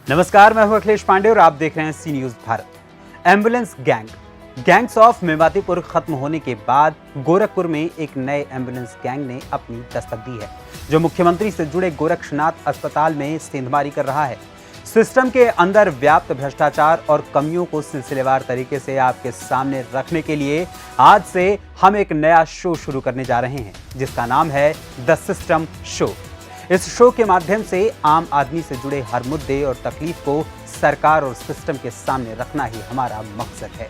नमस्कार, मैं हूं अखिलेश पांडे और आप देख रहे हैं C News Bharat. Ambulance gangs of Mewatipur खत्म होने के बाद गोरखपुर में एक नए एम्बुलेंस गैंग ने अपनी दस्तक दी है, जो मुख्यमंत्री से जुड़े गोरक्षनाथ अस्पताल में सेंधमारी कर रहा है। सिस्टम के अंदर व्याप्त भ्रष्टाचार और कमियों को सिलसिलेवार तरीके से आपके सामने रखने के लिए आज से हम एक नया शो शुरू करने जा रहे हैं, जिसका नाम है द सिस्टम शो। इस शो के माध्यम से आम आदमी से जुड़े हर मुद्दे और तकलीफ को सरकार और सिस्टम के सामने रखना ही हमारा मकसद है।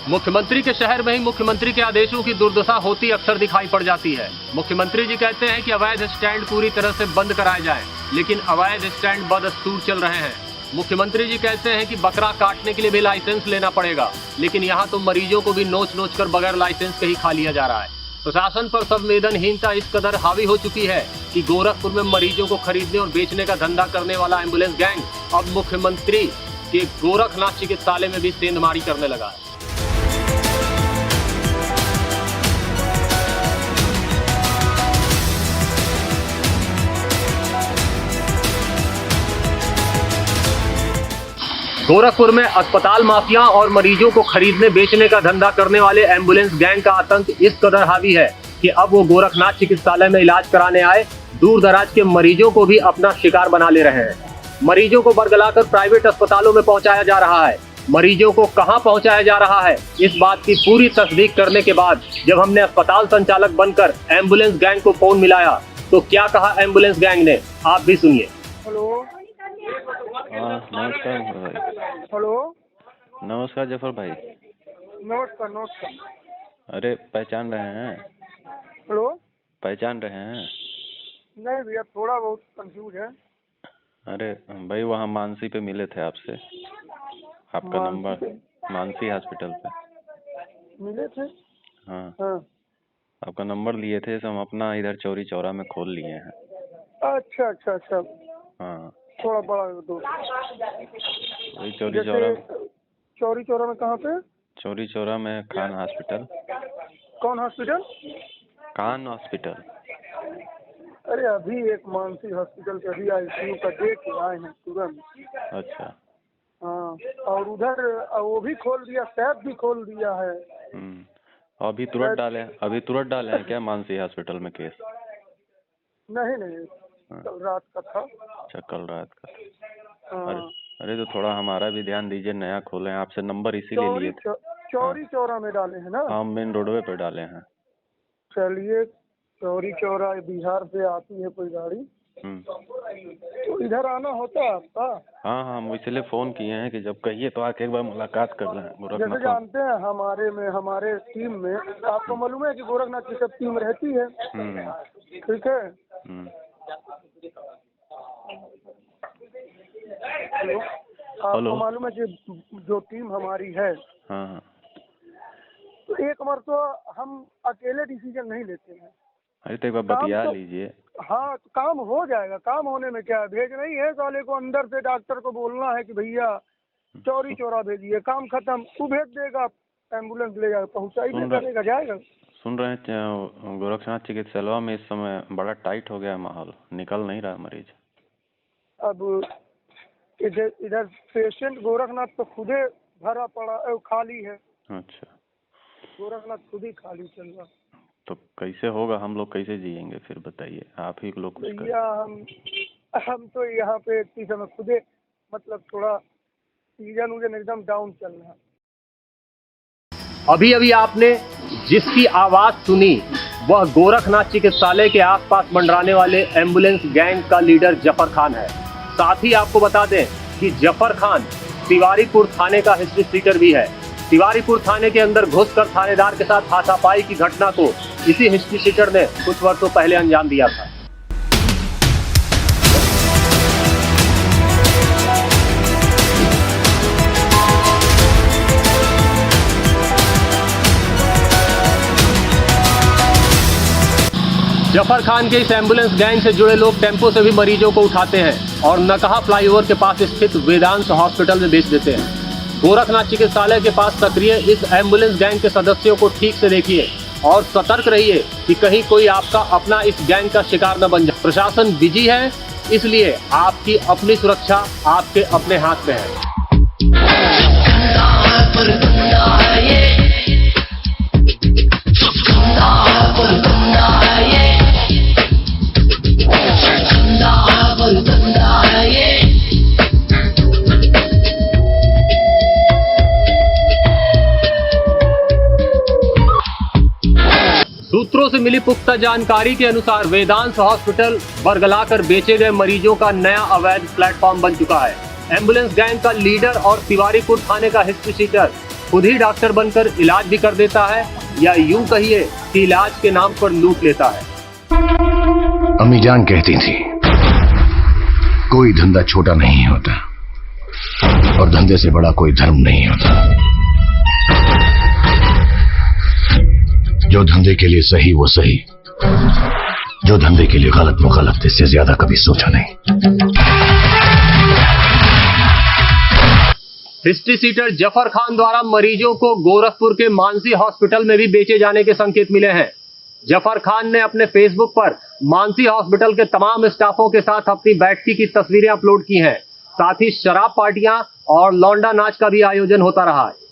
मुख्यमंत्री के शहर में ही मुख्यमंत्री के आदेशों की दुर्दशा होती अक्सर दिखाई पड़ जाती है। मुख्यमंत्री जी कहते हैं कि अवैध स्टैंड पूरी तरह से बंद कराए जाएं, लेकिन अवैध स्टैंड बदस्तूर चल रहे हैं। मुख्यमंत्री जी कहते हैं कि बकरा काटने के लिए भी लाइसेंस लेना पड़ेगा, लेकिन यहाँ तो मरीजों को भी नोच नोच कर बगैर लाइसेंस के ही खा लिया जा रहा है। प्रशासन पर संवेदनहीनता इस कदर हावी हो चुकी है कि गोरखपुर में मरीजों को खरीदने और बेचने का धंधा करने वाला एम्बुलेंस गैंग अब मुख्यमंत्री के गोरखनाथ चिकित्सालय में भी सेंधमारी करने लगा है। गोरखपुर में अस्पताल माफिया और मरीजों को खरीदने बेचने का धंधा करने वाले एम्बुलेंस गैंग का आतंक इस कदर हावी है कि अब वो गोरखनाथ चिकित्सालय में इलाज कराने आए दूर दराज के मरीजों को भी अपना शिकार बना ले रहे हैं। मरीजों को बरगलाकर प्राइवेट अस्पतालों में पहुंचाया जा रहा है। मरीजों को कहां पहुंचाया जा रहा है, इस बात की पूरी तस्दीक करने के बाद जब हमने अस्पताल संचालक बनकर एम्बुलेंस गैंग को फोन मिलाया तो क्या कहा एम्बुलेंस गैंग ने, आप भी सुनिए। हेलो, नमस्कार भाई। हेलो, नमस्कार जफर भाई। नमस्कार नमस्कार। अरे पहचान रहे हैं? हेलो, पहचान रहे हैं? नहीं भैया, थोड़ा बहुत कंफ्यूज है। अरे भाई वहाँ मानसी पे मिले थे आपसे, आपका नंबर मानसी हॉस्पिटल पे मिले थे। हाँ, हाँ। आपका नंबर लिए थे, हम अपना इधर चौरी चौरा में खोल लिए हैं। अच्छा अच्छा अच्छा। हाँ, थोड़ा बड़ा दो। वही चौरी चौरा। चौरी चौरा में कहाँ पे? चौरी चौरा में खान हॉस्पिटल। कौन हॉस्पिटल? खान हॉस्पिटल। अरे अभी एक मानसी हॉस्पिटल पे अभी ICU का देख के आए हैं तुरंत। अच्छा। हाँ, और उधर वो भी खोल दिया, सैप भी खोल दिया है। अभी तुरंत डाले हैं क्या मानसी हॉस्पिटल में केस? नहीं नहीं, कल रात का था। अच्छा, कल रात का था। हाँ। अरे तो थोड़ा हमारा भी ध्यान दीजिए, नया खोले हैं, आपसे नंबर इसीलिए लिए थे। चौरी चौरा में डाले हैं ना? हाँ, मेन रोडवे पे डाले हैं। चलिए, चौरी चौरा बिहार से आती है कोई गाड़ी, तो इधर आना होता है आपका? हाँ हाँ, हम इसलिए फोन किए हैं कि जब कहिए तो आके एक बार मुलाकात कर लें। जैसे जानते हैं हमारे टीम में आपको मालूम है कि गोरखनाथ की सब टीम रहती है। ठीक है। हेलो, आपको मालूम है कि जो टीम हमारी है, हाँ, तो एक बार तो हम अकेले डिसीजन नहीं लेते हैं। अरे तो एक बार बतिया लीजिए। हाँ, तो काम हो जाएगा। काम होने में क्या है, भेजना ही है साले को, अंदर से डॉक्टर को बोलना है कि भैया चौरी चौरा भेजिए, काम खत्म, तू भेज देगा, एम्बुलेंस ले जाएगा, पहुँचाई करेगा, जाएगा। सुन रहे हैं गोरखनाथ चिकित्सालय में इस समय बड़ा टाइट हो गया माहौल, निकल नहीं रहा मरीज। अब इधर पेशेंट गोरखनाथ तो खुदे भरा पड़ा, खाली है। अच्छा, गोरखनाथ खुद ही खाली चल रहा। तो कैसे होगा, हम लोग कैसे जिएंगे फिर बताइए, आप ही लोग कुछ करें। हम तो यहाँ पे इस समय खुदे मतलब थोड़ा सीजन एकदम डाउन चल रहा है। अभी अभी आपने जिसकी आवाज सुनी वह गोरखनाथ चिकित्सालय के आसपास मंडराने वाले एम्बुलेंस गैंग का लीडर जफर खान है। साथ ही आपको बता दें कि जफर खान तिवारीपुर थाने का हिस्ट्री सीटर भी है। तिवारीपुर थाने के अंदर घुसकर थानेदार के साथ हाथापाई की घटना को इसी हिस्ट्री सीटर ने कुछ वर्षों पहले अंजाम दिया था। जफर खान के इस एम्बुलेंस गैंग से जुड़े लोग टेम्पो से भी मरीजों को उठाते हैं और नकहा फ्लाईओवर के पास स्थित वेदांश हॉस्पिटल में बेच देते हैं। गोरखनाथ चिकित्सालय के पास सक्रिय इस एम्बुलेंस गैंग के सदस्यों को ठीक से देखिए और सतर्क रहिए कि कहीं कोई आपका अपना इस गैंग का शिकार न बन जाए। प्रशासन बिजी है, इसलिए आपकी अपनी सुरक्षा आपके अपने हाथ में है। सूत्रों से मिली पुख्ता जानकारी के अनुसार वेदांश हॉस्पिटल बरगलाकर बेचे गए मरीजों का नया अवैध प्लेटफॉर्म बन चुका है। एम्बुलेंस गैंग का लीडर और तिवारीपुर थाने का हिस्ट्री शीटर खुद ही डॉक्टर बनकर इलाज भी कर देता है, या यूं कहिए कि इलाज के नाम पर लूट लेता है। अम्मी जान कहती थी कोई धंधा छोटा नहीं होता और धंधे से बड़ा कोई धर्म नहीं होता। जो धंधे के लिए सही वो सही, जो धंधे के लिए गलत वो गलत, इससे ज्यादा कभी सोचा नहीं। हिस्ट्री सीटर जफर खान द्वारा मरीजों को गोरखपुर के मानसी हॉस्पिटल में भी बेचे जाने के संकेत मिले हैं। जफर खान ने अपने फेसबुक पर मानसी हॉस्पिटल के तमाम स्टाफों के साथ अपनी बैठकी की तस्वीरें अपलोड की हैं। साथ ही शराब पार्टियां और लौंडा नाच का भी आयोजन होता रहा है।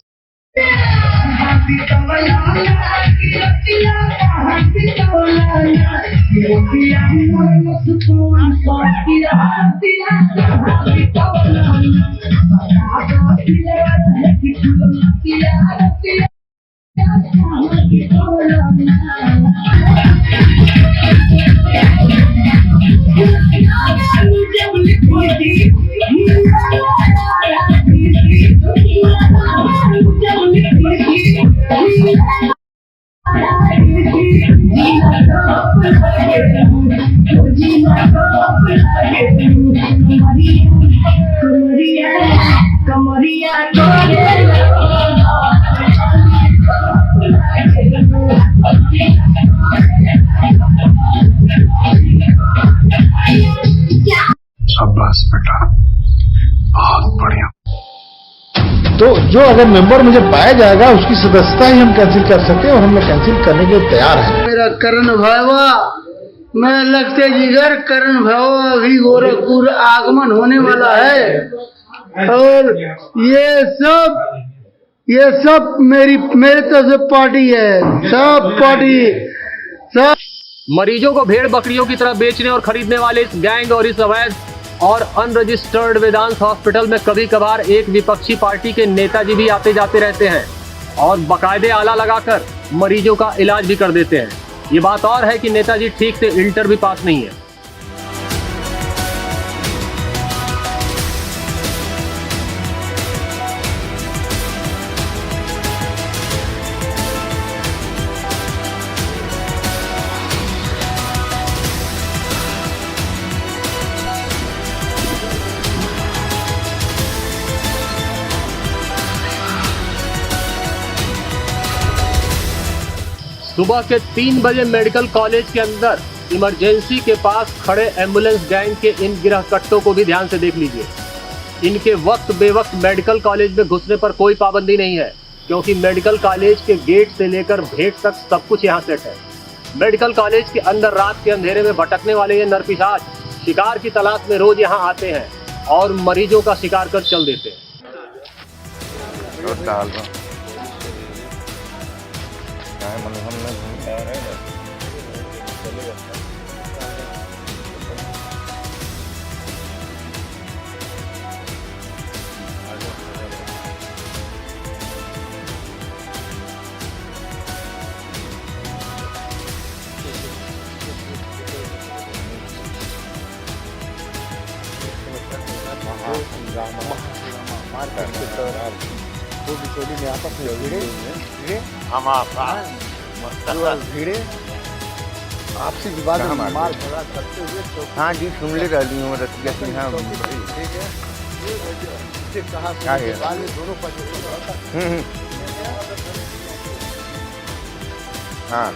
शाबाश बेटा, बहुत बढ़िया। तो जो अगर मेंबर मुझे पाया जाएगा उसकी सदस्यता ही हम कैंसिल कर सकते हैं और हम कैंसिल करने के लिए तैयार हैं। मेरा करण भाईवा, मैं लगते जिगर करण भाईवा अभी गोरखपुर आगमन होने वाला है और ये सब मेरे तरफ से पार्टी है, सब पार्टी सब। मरीजों को भेड़ बकरियों की तरह बेचने और खरीदने वाले इस गैंग और इस अवैध और अनरजिस्टर्ड वेदांश हॉस्पिटल में कभी कभार एक विपक्षी पार्टी के नेताजी भी आते जाते रहते हैं और बाकायदे आला लगाकर मरीजों का इलाज भी कर देते हैं। ये बात और है कि नेताजी ठीक से इंटर भी पास नहीं है। सुबह के 3 बजे मेडिकल कॉलेज के अंदर इमरजेंसी के पास खड़े एम्बुलेंस गैंग के इन गिरह कट्टों को भी ध्यान से देख लीजिए। इनके वक्त बेवक्त मेडिकल कॉलेज में घुसने पर कोई पाबंदी नहीं है, क्योंकि मेडिकल कॉलेज के गेट से लेकर भेंट तक सब कुछ यहाँ सेट है। मेडिकल कॉलेज के अंदर रात के अंधेरे में भटकने वाले ये नरपिशाच शिकार की तलाश में रोज यहाँ आते हैं और मरीजों का शिकार कर चल देते हैं। आपसी विवाद में मार झगड़ा करते हुए। हाँ जी, सुन ले रही हूँ रतिया सिन्हा। ठीक है, कहा दोनों पक्ष। हाँ,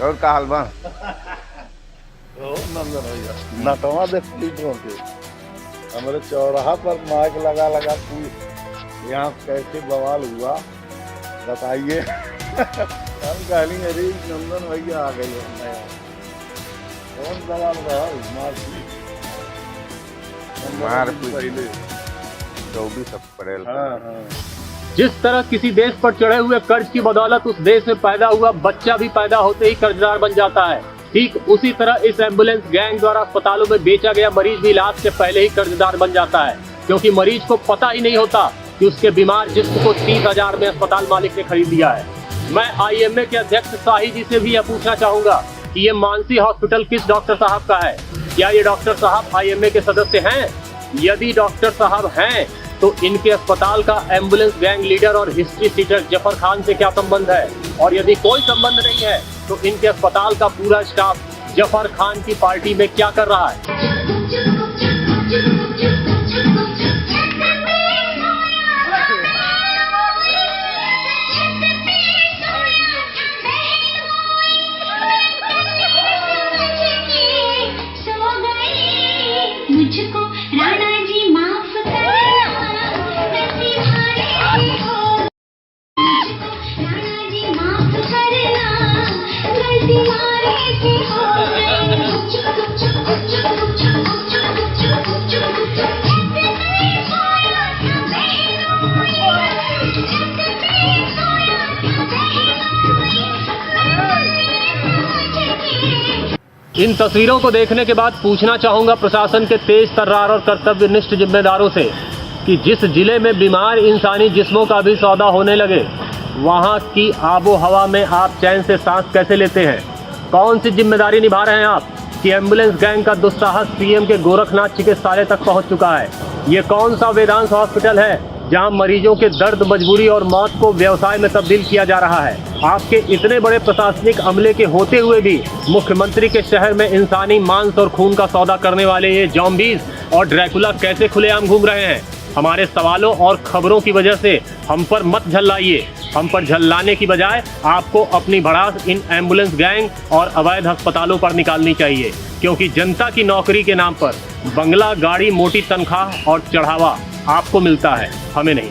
और का हाल बा? नटवा देख ली हमारे चौराहा पर माइक लगा लगा पूछ यहाँ कैसे बवाल हुआ बताइए। हम कहली अरे नंदन भैया आ गए हैं, कौन बवाल रहा मारपीट। पहले 24 अप्रैल हाँ हाँ जिस तरह किसी देश पर चढ़े हुए कर्ज की बदौलत उस देश में पैदा हुआ बच्चा भी पैदा होते ही कर्जदार बन जाता है, ठीक उसी तरह इस एम्बुलेंस गैंग द्वारा अस्पतालों में बेचा गया मरीज भी इलाज से पहले ही कर्जदार बन जाता है, क्योंकि मरीज को पता ही नहीं होता कि उसके बीमार जिस्म को 30,000 में अस्पताल मालिक ने खरीद लिया है। मैं IMA के अध्यक्ष शाही जी से भी यह पूछना चाहूंगा कि ये मानसी हॉस्पिटल किस डॉक्टर साहब का है? क्या ये डॉक्टर साहब IMA के सदस्य हैं? यदि डॉक्टर साहब हैं तो इनके अस्पताल का एम्बुलेंस गैंग लीडर और हिस्ट्री सीटर जफर खान से क्या संबंध है? और यदि कोई संबंध नहीं है तो इनके अस्पताल का पूरा स्टाफ जफर खान की पार्टी में क्या कर रहा है? मुझको राणा जी माफ करना, कैसी भारी हो। मुझको राणा जी माफ करना, कैसी भारी सी हो गई। चुप चुप चुप चुप चुप चुप चुप चुप चुप चुप चुप इन तस्वीरों को देखने के बाद पूछना चाहूंगा प्रशासन के तेज तर्रार और कर्तव्यनिष्ठ जिम्मेदारों से कि जिस जिले में बीमार इंसानी जिस्मों का भी सौदा होने लगे, वहां की आबो हवा में आप चैन से सांस कैसे लेते हैं? कौन सी जिम्मेदारी निभा रहे हैं आप कि एम्बुलेंस गैंग का दुस्साहस सीएम के गोरखनाथ चिकित्सालय तक पहुंच चुका है? ये कौन सा वेदांत हॉस्पिटल है जहां मरीजों के दर्द, मजबूरी और मौत को व्यवसाय में तब्दील किया जा रहा है? आपके इतने बड़े प्रशासनिक अमले के होते हुए भी मुख्यमंत्री के शहर में इंसानी मांस और खून का सौदा करने वाले ये जॉम्बीज और ड्रैकुला कैसे खुलेआम घूम रहे हैं? हमारे सवालों और खबरों की वजह से हम पर मत झल्लाइए। हम पर झल्लाने की बजाय आपको अपनी भड़ास इन एम्बुलेंस गैंग और अवैध अस्पतालों पर निकालनी चाहिए, क्योंकि जनता की नौकरी के नाम पर बंगला, गाड़ी, मोटी तनख्वाह और चढ़ावा आपको मिलता है, हमें नहीं।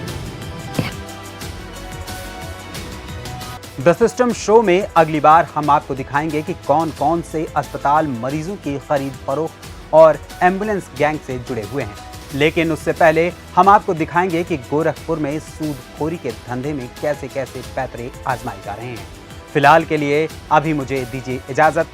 द सिस्टम शो में अगली बार हम आपको दिखाएंगे कि कौन कौन से अस्पताल मरीजों की खरीद फरोख्त और एम्बुलेंस गैंग से जुड़े हुए हैं। लेकिन उससे पहले हम आपको दिखाएंगे कि गोरखपुर में सूदखोरी के धंधे में कैसे कैसे पैतरे आजमाए जा रहे हैं। फिलहाल के लिए अभी मुझे दीजिए इजाजत।